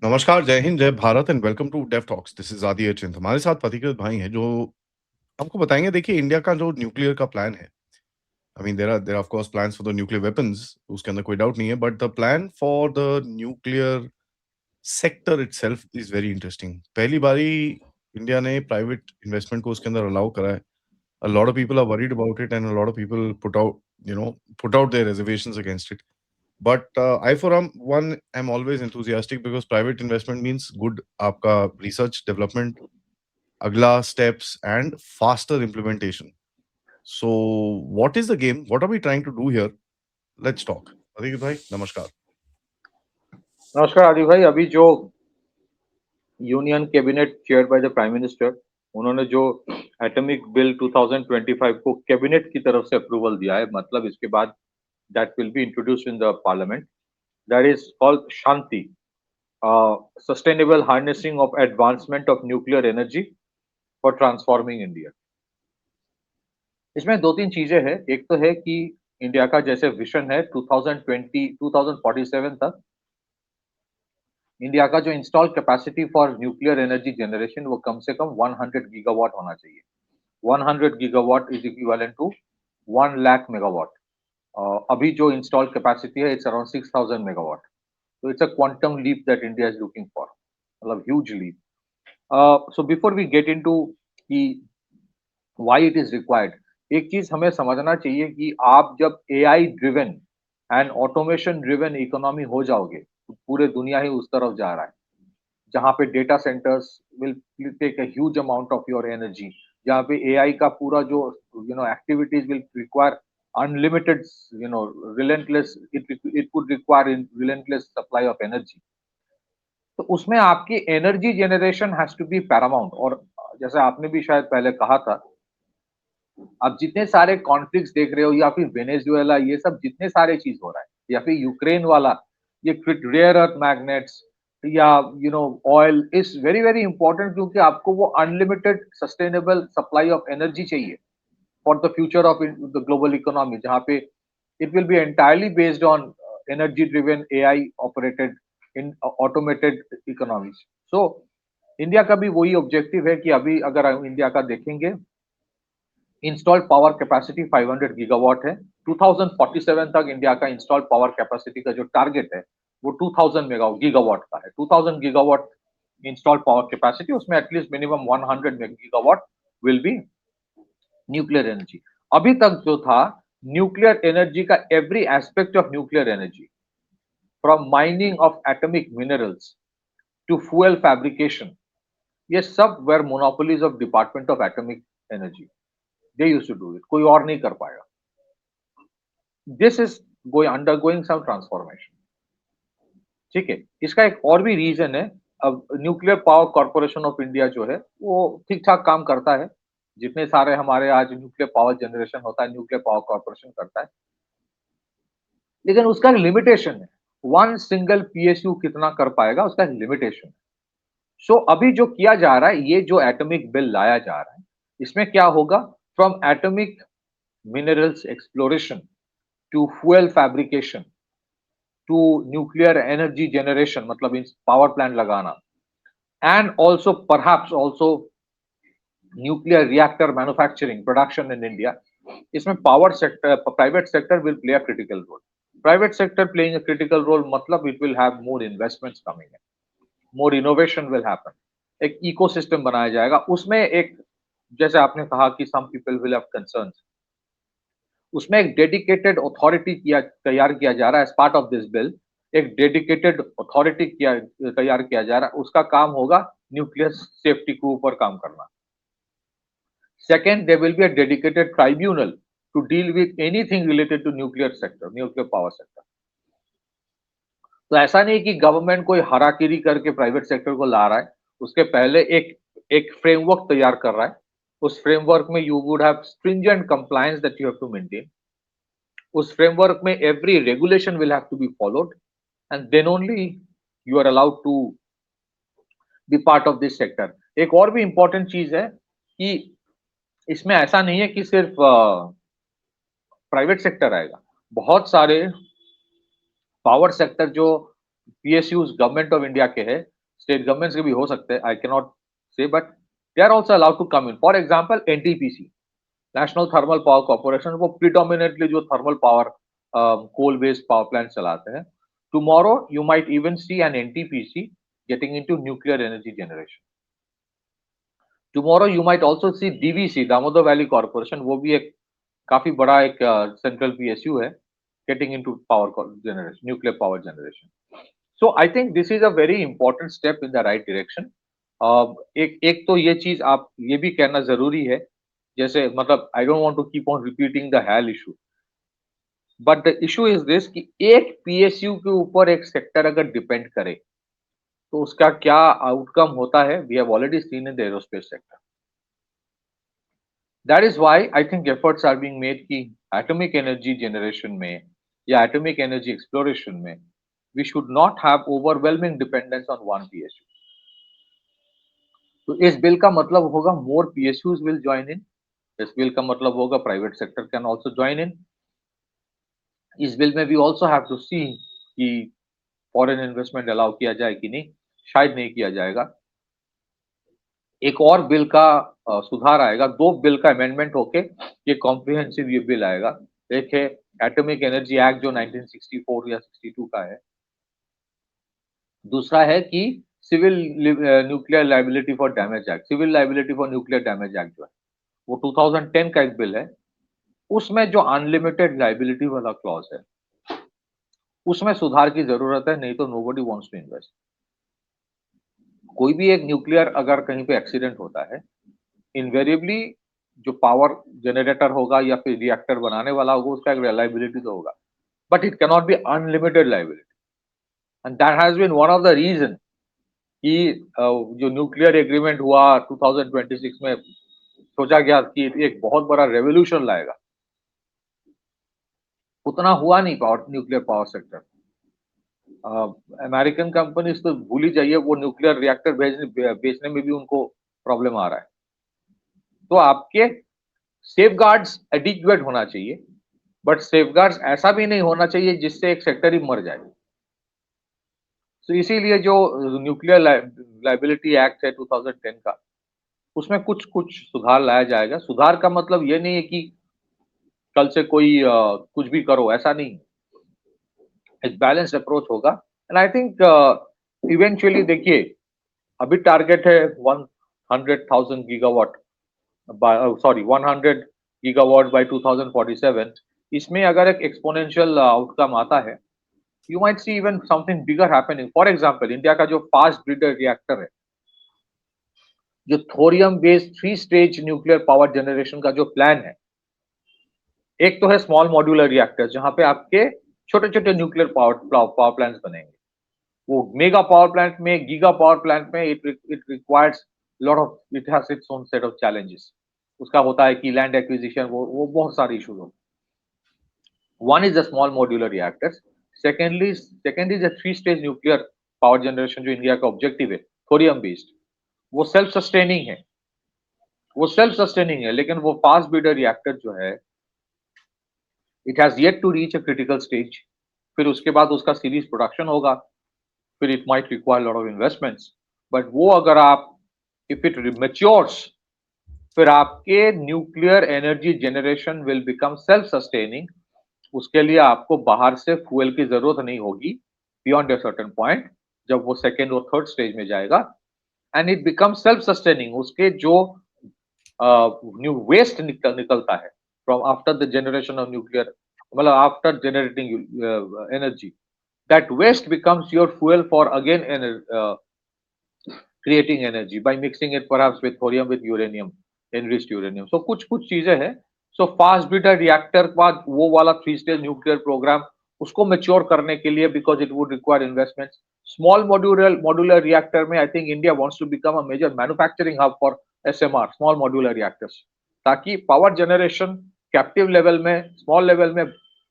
नमस्कार, जय हिंद, जय Bharat and welcome to Dev talks. This is Adi Achint. हमारे साथ पथिकृत भाई हैं जो आपको बताएँगे। देखिए, इंडिया का जो न्यूक्लियर का प्लान है, I mean there are of course plans for the nuclear weapons, उसके अंदर कोई डाउट नहीं है, but the plan for the nuclear sector itself is very interesting. पहली बारी इंडिया ने प्राइवेट इन्वेस्टमेंट को उसके अंदर अलाउ करा है। A lot of people are worried about it and a lot of people put out their reservations against it. But I for one am always enthusiastic because private investment means good आपका research development, अगला steps and faster implementation. So what is the game? What are we trying to do here? Let's talk. Aditya bhai, namaskar. नमस्कार आदि भाई। अभी जो union cabinet chair by the prime minister, उन्होंने जो atomic bill 2025 को cabinet की तरफ से अप्रूवल दिया है, मतलब इसके बाद that will be introduced in the parliament. That is called Shanti, sustainable harnessing of advancement of nuclear energy for transforming India. इसमें दो तीन चीजें हैं। एक तो है कि इंडिया का जैसे विजन है 2020 2047 तक इंडिया का जो install capacity for nuclear energy generation वो कम से कम 100 गीगावाट होना चाहिए। 100 gigawatt is equivalent to 1 lakh megawatt. अभी जो इंस्टॉल कैपेसिटी है इट्स अराउंड 6000 मेगावाट। तो it's a quantum leap that India is looking for, मतलब huge leap. So before we get into कि व्हाई इट इज रिक्वायर्ड, एक चीज हमें समझना चाहिए कि आप जब AI driven and automation driven economy हो जाओगे तो पूरे दुनिया ही उस तरफ जा रहा है, जहाँ पे data centres will take a huge amount of your energy, जहाँ पे एआई का पूरा जो activities will require unlimited, relentless, it could require relentless supply of energy. तो उसमें आपकी energy generation has to be paramount. और जैसे आपने भी शायद पहले कहा था, आप जितने सारे कॉन्फ्लिक्ट्स देख रहे हो या फिर वेनेजुएला, ये सब जितने सारे चीज हो रहा है, या फिर यूक्रेन वाला, ये रेयर अर्थ मैग्नेट्स या oil is very very important, क्योंकि आपको वो unlimited sustainable supply of energy चाहिए for the future of the global economy, जहाँ पे it will be entirely based on energy driven AI operated in automated economies. So India का भी वही objective है कि अभी अगर हम इंडिया का देखेंगे, इंस्टॉल्ड पावर कैपेसिटी 500 गीगावाट है। 2047 तक इंडिया का इंस्टॉल्ड पावर कैपेसिटी का जो टारगेट है वो 2000 मेगा गीगावाट का है। 2000 गीगावाट इंस्टॉल्ड पावर कैपेसिटी, उसमें at least minimum 100 gigawatt will be nuclear energy. अभी तक जो था न्यूक्लियर एनर्जी का, every aspect of nuclear energy, from mining of atomic minerals to fuel fabrication, ये सब were monopolies of department of atomic energy. They used to do it, कोई और नहीं कर पाएगा। This is undergoing some transformation. ठीक है, इसका एक और भी रीजन है। अब nuclear power corporation of India जो है वो ठीक ठाक काम करता है। जितने सारे हमारे आज न्यूक्लियर पावर जनरेशन होता है, न्यूक्लियर पावर कॉर्पोरेशन करता है, लेकिन उसका एक लिमिटेशन है। वन सिंगल पीएसयू कितना कर पाएगा, उसका एक लिमिटेशन है। सो अभी जो किया जा रहा है, ये जो एटॉमिक बिल लाया जा रहा है, इसमें क्या होगा, from atomic minerals exploration to fuel fabrication to nuclear energy generation, मतलब इन पावर प्लांट लगाना, and also perhaps also nuclear reactor manufacturing production in India. इसमें power sector, private sector will play a critical role. Private sector playing a critical role मतलब it will have more investments coming in, more innovation will happen, एक ecosystem बनाया जाएगा। उसमें एक, जैसे आपने कहा कि some people will have concerns, उसमें एक डेडिकेटेड अथॉरिटी तैयार किया जा रहा है as part of this bill. एक डेडिकेटेड अथॉरिटी तैयार किया जा रहा है, उसका काम होगा न्यूक्लियर सेफ्टी के ऊपर काम करना। Second, there will be a dedicated tribunal to deal with anything related to nuclear sector, nuclear power sector. तो ऐसा नहीं कि गवर्नमेंट कोई हराकिरी करके प्राइवेट सेक्टर को ला रहा है, उसके पहले एक एक फ्रेमवर्क तैयार कर रहा है। उस फ्रेमवर्क में you would have stringent compliance that you have to maintain. उस फ्रेमवर्क में every regulation will have to be followed, and then only you are allowed to be part of this sector. एक और भी important चीज है कि इसमें ऐसा नहीं है कि सिर्फ प्राइवेट सेक्टर आएगा, बहुत सारे पावर सेक्टर जो पीएसयूज गवर्नमेंट ऑफ इंडिया के हैं, स्टेट गवर्नमेंट्स के भी हो सकते हैं, I can not say, but they are also allowed to come in. For example NTPC, national thermal power corporation, वो प्रिडोमिनेटली जो thermal power coal based power plant चलाते हैं. Tomorrow you might even see an NTPC getting into nuclear energy generation. Tomorrow you might also see DVC, Damodar valley corporation, वो भी एक काफी बड़ा एक सेंट्रल पीएसयू है, getting into power generation, nuclear power generation. So I think this is a very important step in the right direction. एक तो ये चीज आप ये भी कहना जरूरी है, जैसे मतलब I don't want to keep on repeating the hell issue, but the issue is this कि एक पीएसयू के ऊपर एक सेक्टर अगर डिपेंड करे तो उसका क्या आउटकम होता है, we have already seen in the aerospace sector. That is why I think efforts are being made कि एटॉमिक एनर्जी जनरेशन में या एटॉमिक एनर्जी एक्सप्लोरेशन में we should not have overwhelming dependence on one PSU. तो इस bill का मतलब होगा more PSUs will join in. इस बिल का मतलब होगा private sector can also join in. इस बिल में we also have to see कि foreign investment allow किया जाए कि नहीं, शायद नहीं किया जाएगा. एक और बिल का सुधार आएगा, दो बिल का अमेंडमेंट होके ये कॉम्प्रिहेंसिव ये बिल आएगा. एक है एटॉमिक एनर्जी एक्ट जो 1964 या 62 का है. दूसरा है कि civil nuclear liability for damage act, civil liability for nuclear damage act जो है वो 2010 का एक बिल है. उसमें जो अनलिमिटेड लाइबिलिटी वाला क्लॉज है उसमें सुधार की जरूरत है, नहीं तो नोबडी वांट्स टू इन्वेस्ट. कोई भी एक न्यूक्लियर अगर कहीं पे एक्सीडेंट होता है, इनवेरिएबली जो पावर जनरेटर होगा या फिर रिएक्टर बनाने वाला होगा उसका एक लाइबिलिटी तो होगा, but it can not be unlimited liability. And that has been one of the reason कि जो न्यूक्लियर एग्रीमेंट हुआ 2026 में, सोचा गया कि एक बहुत बड़ा रेवोल्यूशन लाएगा, उतना हुआ नहीं power nuclear power sector. American companies तो भूल ही जाइए, वो न्यूक्लियर रिएक्टर बेचने में भी उनको प्रॉब्लम आ रहा है. तो आपके सेफगार्ड्स एडिक्वेट होना चाहिए, बट सेफगार्ड्स ऐसा भी नहीं होना चाहिए जिससे एक सेक्टर ही मर जाए. तो इसीलिए जो न्यूक्लियर लाइबिलिटी एक्ट है 2010 का, उसमें कुछ कुछ सुधार लाया जाएगा. सुधार का मतलब ये नहीं है कि कल से कोई कुछ भी करो, ऐसा नहीं. एक बैलेंस्ड अप्रोच होगा. एंड आई थिंक इवेंचुअली देखिए, अभी टारगेट है 100,000 गीगावाट, सॉरी 100 गीगावाट बाय 2047. इसमें अगर एक एक्सपोनेंशियल आउटकम आता है, you might see even something bigger happening. For example India का जो फास्ट ब्रीडर रिएक्टर है, जो thorium based 3 stage nuclear power generation का जो प्लान है, एक तो है स्मॉल मॉड्यूलर रिएक्टर जहां पे आपके छोटे छोटे न्यूक्लियर पावर प्लांट्स बनेंगे. वो मेगा पावर प्लांट में, गीगा पावर प्लांट में it requires lot of, it has its own set of challenges. उसका होता है कि लैंड एक्विजिशन, वो बहुत सारे इश्यूज होते. One is the small modular reactors. Second is the 3 stage nuclear power generation जो इंडिया का ऑब्जेक्टिव है, थोरियम बेस्ड. वो सेल्फ सस्टेनिंग है, लेकिन वो फास्ट ब्रीडर रिएक्टर जो है, it has yet to reach a critical stage. फिर उसके बाद उसका सीरीज प्रोडक्शन होगा, फिर it might require lot of investments. But वो अगर आप, इफ इट मैच्योर्स, फिर आपके nuclear energy generation will become self sustaining. उसके लिए आपको बाहर से फ्यूल की जरूरत नहीं होगी बियॉन्ड अ सर्टेन पॉइंट, जब वो सेकेंड और थर्ड स्टेज में जाएगा. And it become self sustaining. उसके जो न्यू वेस्ट निकलता है from after the generation of nuclear, मतलब after generating energy, that waste becomes your fuel for again creating energy by mixing it perhaps with thorium with uranium, enriched uranium. So कुछ कुछ चीजें हैं. So fast breeder reactor के बाद वो वाला 3 stage nuclear program उसको mature करने के लिए, because it would require investments. Small modular reactor में I think India wants to become a major manufacturing hub for SMR, small modular reactors, ताकि power generation captive level में, small level में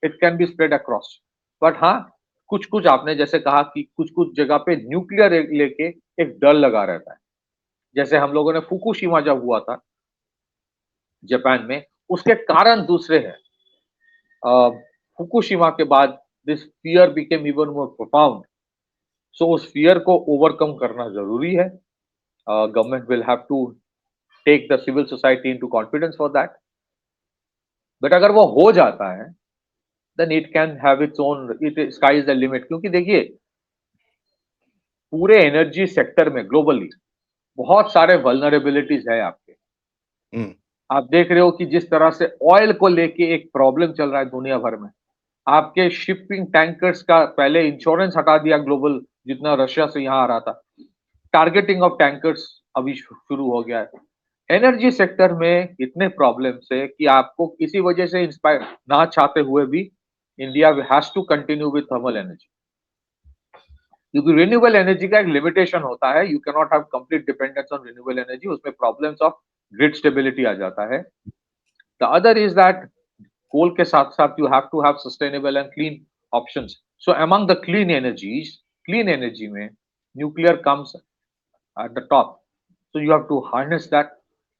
it can be spread across. But हाँ, कुछ कुछ आपने जैसे कहा कि कुछ कुछ जगह पे न्यूक्लियर लेके एक डर लगा रहता है. जैसे हम लोगों ने फुकुशिमा जब हुआ था जापान में, उसके कारण दूसरे हैं. फुकुशिमा के बाद this fear became even more profound so उस फियर को ओवरकम करना जरूरी है. Government will have to take the civil society into confidence for that. But अगर वो हो जाता है, then it can have its own, it sky is the limit. क्योंकि देखिए, पूरे एनर्जी सेक्टर में ग्लोबली बहुत सारे वल्नरेबिलिटीज है आपके. हम्म. आप देख रहे हो कि जिस तरह से ऑयल को लेके एक प्रॉब्लम चल रहा है दुनिया भर में. आपके शिपिंग टैंकर्स का पहले इंश्योरेंस हटा दिया ग्लोबल, जितना रशिया से यहाँ आ रहा था. टारगेटिंग ऑफ टैंकर्स अभी शुरू हो गया है. एनर्जी सेक्टर में इतने प्रॉब्लम्स है कि आपको किसी वजह से इंस्पायर ना चाहते हुए भी India has to continue with thermal energy. क्योंकि रिन्यूएबल एनर्जी का एक लिमिटेशन होता है. You can not have complete dependence on renewable energy. उसमें प्रॉब्लम्स ऑफ ग्रिड स्टेबिलिटी आ जाता है. The other is that coal के साथ साथ you have to have sustainable and clean options. So among the clean energy में nuclear comes at the top. So you have to harness that.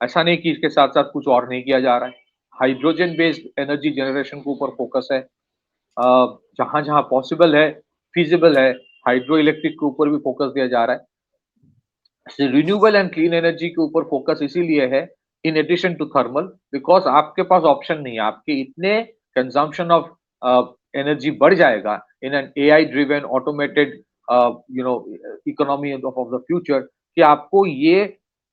ऐसा नहीं कि इसके साथ साथ कुछ और नहीं किया जा रहा है. हाइड्रोजन बेस्ड एनर्जी जनरेशन के ऊपर फोकस है. जहां जहां पॉसिबल है, फिजिबल है, हाइड्रो इलेक्ट्रिक के ऊपर भी फोकस दिया जा रहा है. रिन्यूएबल एंड क्लीन एनर्जी के ऊपर फोकस इसीलिए है, in addition to thermal, because आपके पास ऑप्शन नहीं है. आपके इतने कंजम्पशन ऑफ एनर्जी बढ़ जाएगा in an AI driven automated economy of the future, कि आपको ये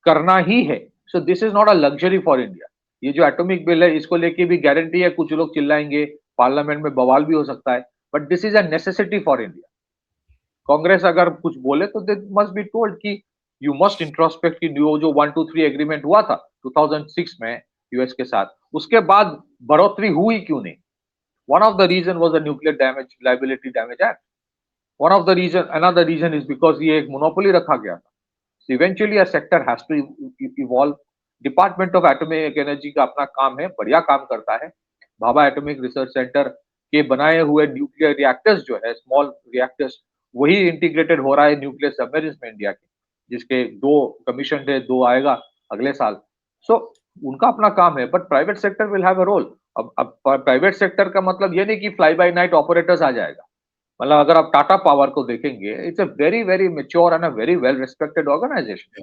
करना ही है. So this is not a luxury for India. ये जो एटॉमिक बिल है, इसको लेके भी गारंटी है, कुछ लोग चिल्लाएंगे, पार्लियामेंट में बवाल भी हो सकता है, but this is a necessity for India. Congress अगर कुछ बोले तो दे मस्ट बी टोल्ड कि यू मस्ट इंट्रोस्पेक्ट की जो 123 एग्रीमेंट हुआ था 2006 में यूएस के साथ, उसके बाद बढ़ोतरी हुई क्यों नहीं. One of the reason was the nuclear damage liability damage act. One of the reason, another reason is because ये एक मोनोपोली रखा गया था. Eventually a sector has to evolve. Department of atomic energy का अपना काम है, बढ़िया काम करता है. भाभा एटॉमिक रिसर्च सेंटर के बनाए हुए न्यूक्लियर रिएक्टर्स जो है, स्मॉल रिएक्टर्स, वही इंटीग्रेटेड हो रहा है न्यूक्लियर सबमरीन्स में इंडिया के, जिसके 2 कमीशन है, 2 आएगा अगले साल. सो उनका अपना काम है, but private sector will have a role. अब प्राइवेट सेक्टर का मतलब ये नहीं कि फ्लाई बाय नाइट ऑपरेटर्स आ जाएगा. मतलब अगर आप टाटा पावर को देखेंगे, it's a very very mature and a very well respected organisation.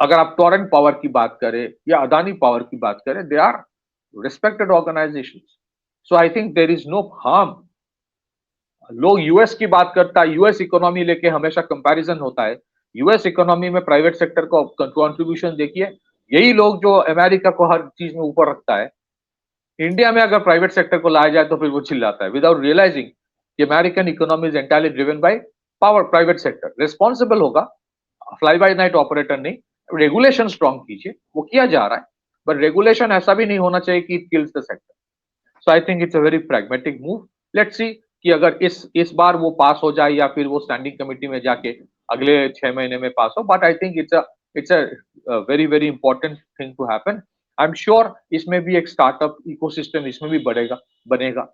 अगर आप टोरेंट पावर की बात करें या अदानी पावर की बात करें, they are respected organisation. So I think there is no harm. लोग यूएस की बात करता है, यूएस इकोनॉमी लेके हमेशा कंपैरिजन होता है. यूएस इकोनॉमी में प्राइवेट सेक्टर को कंट्रीब्यूशन देखिए. यही लोग जो अमेरिका को हर चीज में ऊपर रखता है, इंडिया में अगर प्राइवेट सेक्टर को लाया जाए तो फिर वो चिल्लाता है, विदाउट रियलाइजिंग कि American economy is entirely driven by power. Private sector responsible होगा, फ्लाई बाय नाइट ऑपरेटर नहीं. रेगुलेशन स्ट्रॉन्ग कीजिए, वो किया जा रहा है, बट रेगुलेशन ऐसा भी नहीं होना चाहिए कि it kills the sector. So I think it's a very pragmatic move. Let's see कि अगर इस बार वो पास हो जाए या फिर वो स्टैंडिंग कमेटी में जाके अगले 6 महीने में पास हो. But I think it's a very very important thing to happen. I am sure इसमें भी एक स्टार्टअप इकोसिस्टम इसमें भी बनेगा,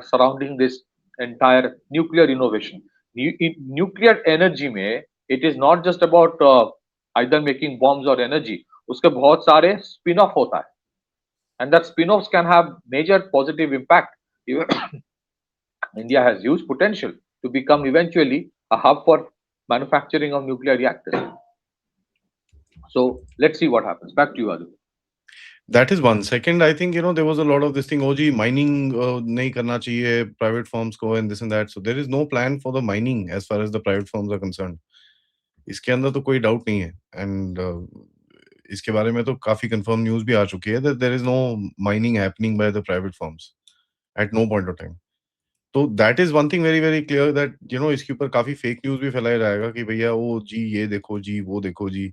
surrounding this entire nuclear innovation. Nuclear energy में it is not just about either making bombs और energy. उसके बहुत सारे स्पिन ऑफ होता है, and that spin-offs can have major positive impact. India has huge potential to become eventually a hub for manufacturing of nuclear reactors. So let's see what happens. Back to you, Adu. That is one. Second, I think there was a lot of this thing. Oh, ji mining नहीं करना चाहिए private firms को and this and that. So there is no plan for the mining as far as the private firms are concerned. इसके अंदर तो कोई doubt नहीं है. And इसके बारे में तो काफी कंफर्म न्यूज भी आ चुकी है that there is no mining happening by the private firms at no point of time. तो that is one thing very very clear that इसके ऊपर काफी फेक न्यूज भी फैलाया जाएगा कि भैया वो जी ये देखो जी वो देखो जी.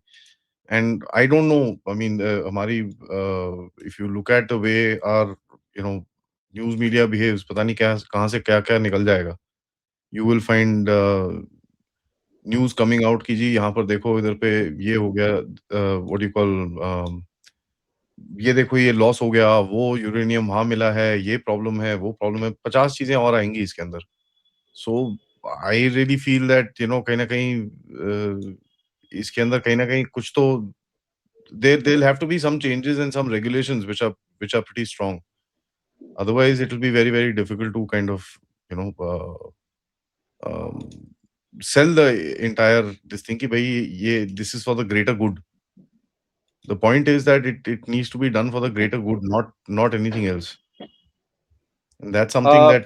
And I don't know, I mean हमारी if you look at the way our news media behaves, पता नहीं क्या कहाँ से क्या क्या निकल जाएगा. You will find news coming out की जी यहाँ पर देखो इधर पे ये हो गया, व्हाट यू कॉल, ये देखो ये लॉस हो गया, वो यूरेनियम वहां मिला है, ये प्रॉब्लम है, वो प्रॉब्लम है, 50 चीजें और आएंगी इसके अंदर. सो आई रियली फील दैट कहीं ना कहीं इसके अंदर कहीं ना कहीं कुछ तो there'll have to be some changes and some regulations which are pretty strong. Otherwise, it will be very very difficult to kind of you know uh, sell the entire this thing कि भाई ये this is for the greater good. The point is that it needs to be done for the greater good, not anything else. And that's something Uh, that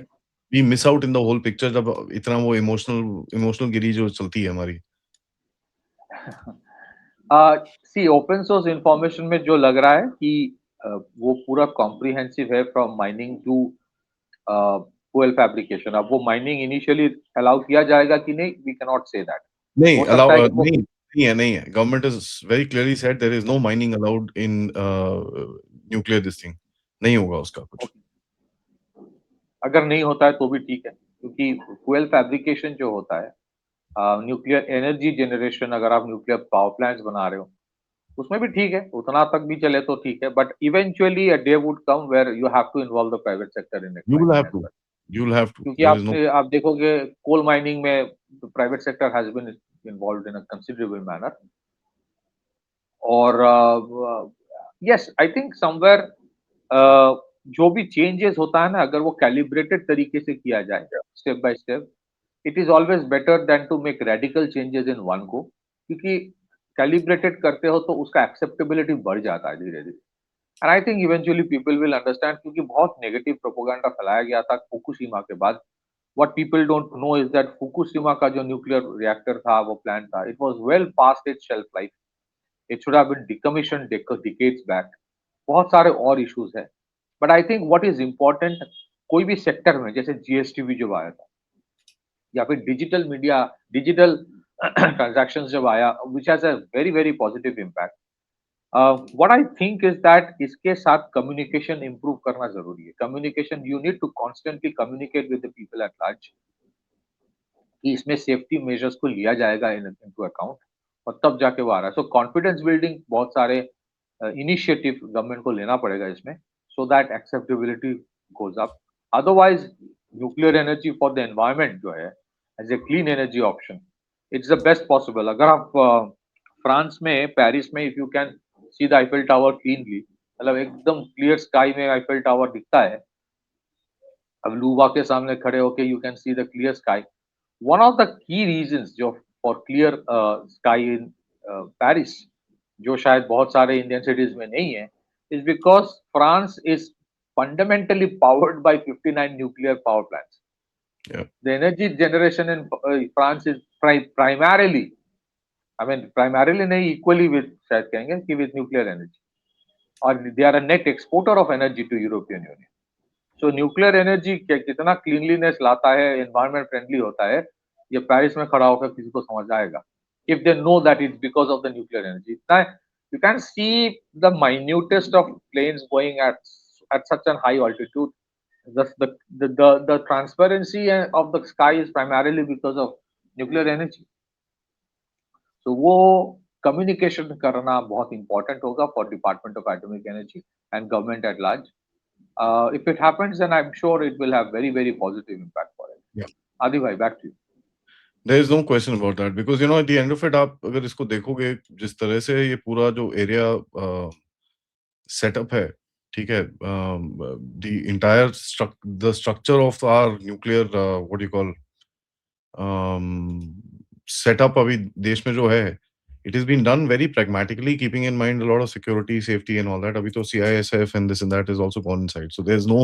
we miss out in the whole picture जब इतना वो emotional गिरी जो चलती है हमारी. सी open source information में जो लग रहा है कि वो पूरा कॉम्प्रिहेंसिव है from mining to fuel fabrication. अब वो माइनिंग इनिशियली अलाउ किया जाएगा कि नहीं, we can not say that. नहीं हो allow सकता है कि वो नहीं है. Government has very clearly said there is no mining allowed in nuclear this thing. नहीं होगा उसका कुछ. अगर नहीं होता है तो भी ठीक है, क्योंकि फ्यूल फैब्रिकेशन जो होता है, न्यूक्लियर एनर्जी जनरेशन, अगर आप न्यूक्लियर पावर प्लांट्स बना रहे हो, उसमें भी ठीक है, उतना तक भी चले तो ठीक है. But eventually a day would come where you have to involve the private sector in it You will mining have as to. Well. You will have to. क्योंकि There is no. आप देखोगे कोल माइनिंग में private sector has been involved in a considerable manner. और yes, I think somewhere जो भी changes होता है ना, अगर वो कैलिब्रेटेड तरीके से किया जाए, step by step, it is always better than to make radical changes in one go. क्योंकि कैलिब्रेटेड करते हो तो उसका एक्सेप्टेबिलिटी बढ़ जाता है धीरे धीरे. And I think eventually people will understand, क्योंकि बहुत नेगेटिव प्रोपोगंडा फैलाया गया था फुकुशिमा के बाद. What people don't know is that Fukushima का जो न्यूक्लियर रिएक्टर था, वो प्लांट था, it was well past its shelf life. It should have been decommissioned decades back. बहुत सारे और इश्यूज है. But I think what is important, कोई भी सेक्टर में, जैसे जीएसटीवी जब आया था, या फिर डिजिटल मीडिया, डिजिटल ट्रांजैक्शंस जब आया, which has a very very positive impact. What I think is that इसके साथ कम्युनिकेशन इंप्रूव करना जरूरी है. Communication, you need to constantly communicate with the people at large कि इसमें सेफ्टी मेजर्स को लिया जाएगा इनटू अकाउंट, और तब जाके वो आ रहा है. सो कॉन्फिडेंस बिल्डिंग बहुत सारे इनिशिएटिव गवर्नमेंट को लेना पड़ेगा इसमें, so that acceptability goes up. Otherwise nuclear energy for the environment जो है, as a clean energy option, it's the best possible. अगर आप फ्रांस में, पेरिस में, if you can see the Eiffel tower cleanly, मतलब एकदम क्लियर स्काई में Eiffel tower दिखता है, अब लूवा के सामने खड़े होके you can see the clear sky. One of the key reasons जो for clear sky in Paris, जो शायद बहुत सारे इंडियन सिटीज में नहीं है, is because France is fundamentally powered by 59 nuclear power plants. Yeah. The energy generation in France is primarily, I mean primarily नहीं, equally with, शायद कहेंगे कि with nuclear energy, और they are a net exporter of energy to European Union. So nuclear energy कितना cleanliness लाता है, environment friendly होता है, ये पेरिस में खड़ा होकर किसी को समझ आएगा, if they know that it's because of the nuclear energy. You can see the minutest of planes going at such an high altitude. The transparency of the sky is primarily because of nuclear energy. तो वो communication करना बहुत important होगा for department of atomic energy and government at large. If it happens, then I'm sure it will have very, very positive impact for it. Yeah. Adi bhai, back to you. There is no question about that because at the end of it, आप अगर इसको देखोगे जिस तरह से ये पूरा जो एरिया सेटअप है, ठीक है, the entire the structure of our nuclear what do you call setup अभी देश में जो है, it has been done very pragmatically, keeping in mind a lot of security, safety and all that. अभी तो CISF and this and that is also gone inside. So there's no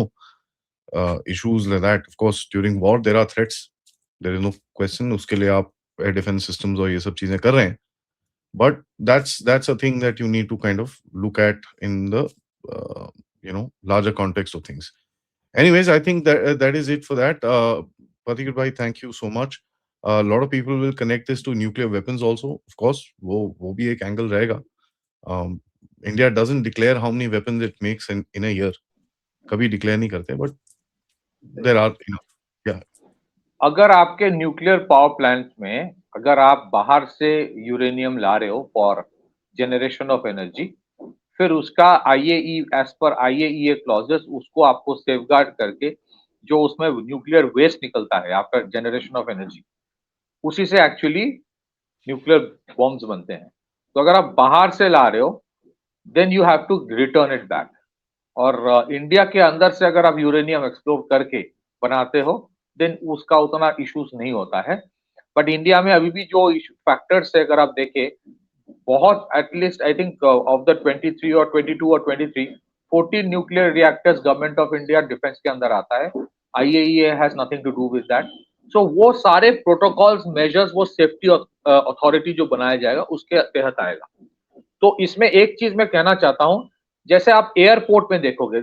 issues like that. Of course, during war there are threats. There is no question. उसके लिए आप air defense systems और ये सब चीजें कर रहे हैं. But that's a thing that you need to kind of look at in the larger context of things. Anyways, I think that is it for that. Patikar bhai, thank you so much. A lot of people will connect this to nuclear weapons also. Of course, वो भी एक angle रहेगा. India doesn't declare how many weapons it makes in a year. कभी declare नहीं करते, but there are enough. Yeah. अगर आपके nuclear power plant में, अगर आप बाहर से यूरेनियम ला रहे हो फॉर जनरेशन ऑफ एनर्जी, फिर उसका आईएई, एज पर आईएईए क्लॉजेस, उसको आपको सेफगार्ड करके जो उसमें न्यूक्लियर वेस्ट निकलता है आफ्टर जनरेशन ऑफ एनर्जी, उसी से एक्चुअली न्यूक्लियर बॉम्ब्स बनते हैं. तो अगर आप बाहर से ला रहे हो, then you have to return it back. और इंडिया के अंदर से अगर आप यूरेनियम एक्सप्लोर करके बनाते हो, देन उसका उतना इश्यूज नहीं होता है। बट इंडिया में अभी भी जो फैक्टर्स है, अगर आप देखें, बहुत at least I think of the 23 और 22 और 23, 14 nuclear reactors government of India defence के अंदर आता है। IAEA has nothing to do with that. So वो सारे प्रोटोकॉल्स, मेजर्स, वो सेफ्टी अथॉरिटी जो बनाया जाएगा उसके तहत आएगा। तो इसमें एक चीज मैं कहना चाहता हूं, जैसे आप एयरपोर्ट में देखोगे,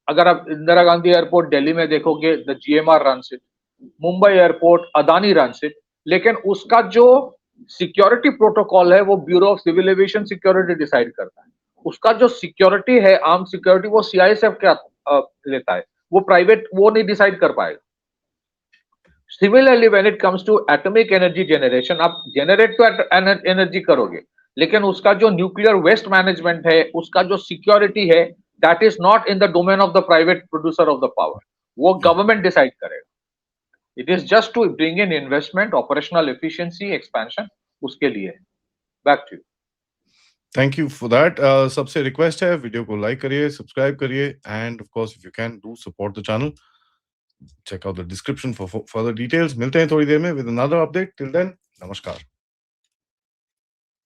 अगर आप इंदिरा गांधी एयरपोर्ट दिल्ली में देखोगे, the GMR runs it, Mumbai airport Adani runs it, लेकिन उसका जो सिक्योरिटी प्रोटोकॉल है वो bureau of civil aviation security decide करता है। उसका जो सिक्योरिटी है, आर्म सिक्योरिटी, वो CISF क्या लेता है, वो प्राइवेट वो नहीं डिसाइड कर पाएगा। Similarly when it comes to atomic energy generation, आप जनरेट तो एनर्जी करोगे, लेकिन उसका जो न्यूक्लियर वेस्ट मैनेजमेंट है, उसका जो सिक्योरिटी है, that is not in the domain of the private producer of the power, वो गवर्नमेंट डिसाइड करेगा। It is just to bring in investment, operational efficiency, expansion, उसके लिए। Back to you. Thank you for that. सबसे request है, video को like करिए, subscribe करिए, and of course if you can do support the channel. Check out the description for further details. मिलते हैं थोड़ी देर में with another update. Till then, नमस्कार।